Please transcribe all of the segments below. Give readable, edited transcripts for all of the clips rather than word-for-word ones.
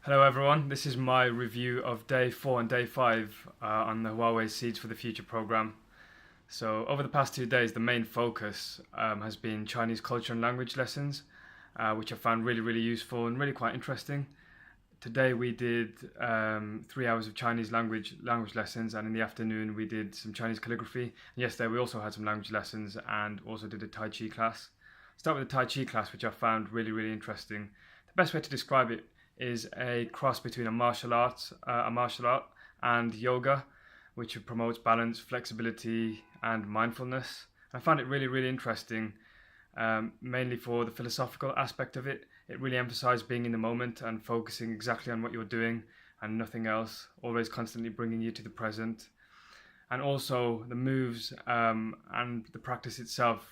Hello everyone, this is my review of day 4 and day 5 on the Huawei Seeds for the Future program. So over the past 2 days the main focus has been Chinese culture and language lessons, which I found really useful and really quite interesting. Today we did 3 hours of Chinese language lessons, and in the afternoon we did some Chinese calligraphy. And yesterday we also had some language lessons and also did a Tai Chi class. Start with the Tai Chi class, which I found really interesting. The best way to describe it is a cross between a martial art and yoga, which promotes balance, flexibility, and mindfulness. I found it really interesting, mainly for the philosophical aspect of it. It really emphasized being in the moment and focusing exactly on what you're doing and nothing else, always constantly bringing you to the present. And also the moves and the practice itself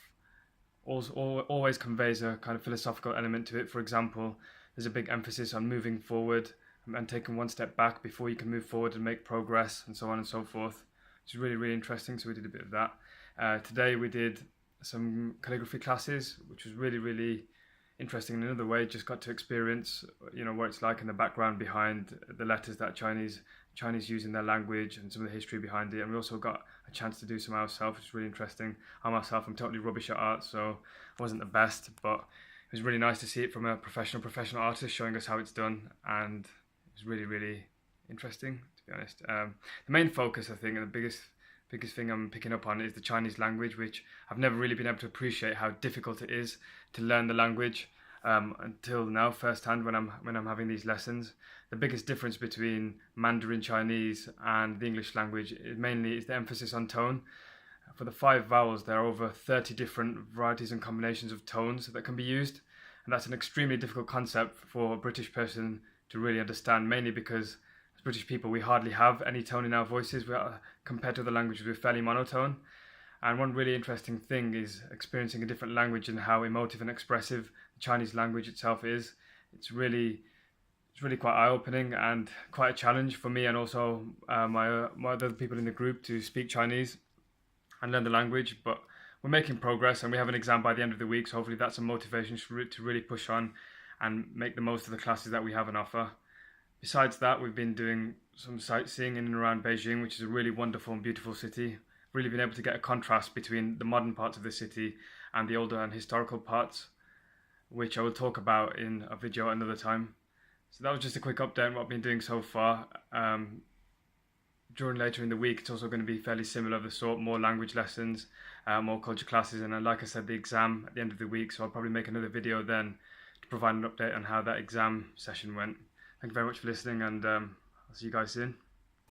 also always conveys a kind of philosophical element to it. For example, there's a big emphasis on moving forward and taking one step back before you can move forward and make progress, and so on and so forth. It's really interesting. So we did a bit of that. Today we did some calligraphy classes, which was really interesting in another way. Just got to experience, what it's like in the background behind the letters that Chinese use in their language and some of the history behind it. And we also got a chance to do some ourselves, which is really interesting. I'm totally rubbish at art, so I wasn't the best, but it was really nice to see it from a professional artist showing us how it's done, and it was really interesting, to be honest. The main focus, I think, and the biggest thing I'm picking up on is the Chinese language, which I've never really been able to appreciate how difficult it is to learn the language until now, firsthand, when I'm having these lessons. The biggest difference between Mandarin Chinese and the English language mainly is the emphasis on tone. For the 5 vowels, there are over 30 different varieties and combinations of tones that can be used, and that's an extremely difficult concept for a British person to really understand, mainly because as British people we hardly have any tone in our voices. Compared to other languages, we're fairly monotone. And one really interesting thing is experiencing a different language and how emotive and expressive the Chinese language itself is. It's really quite eye-opening and quite a challenge for me, and also my other people in the group, to speak Chinese and learn the language. But we're making progress, and we have an exam by the end of the week, so hopefully that's a motivation to really push on and make the most of the classes that we have on offer. Besides that, we've been doing some sightseeing in and around Beijing, which is a really wonderful and beautiful city. Really been able to get a contrast between the modern parts of the city and the older and historical parts, which I will talk about in a video another time. So that was just a quick update on what I've been doing so far. During later in the week, it's also going to be fairly similar of the sort, more language lessons, more culture classes, and like I said, the exam at the end of the week. So I'll probably make another video then to provide an update on how that exam session went. Thank you very much for listening, and I'll see you guys soon.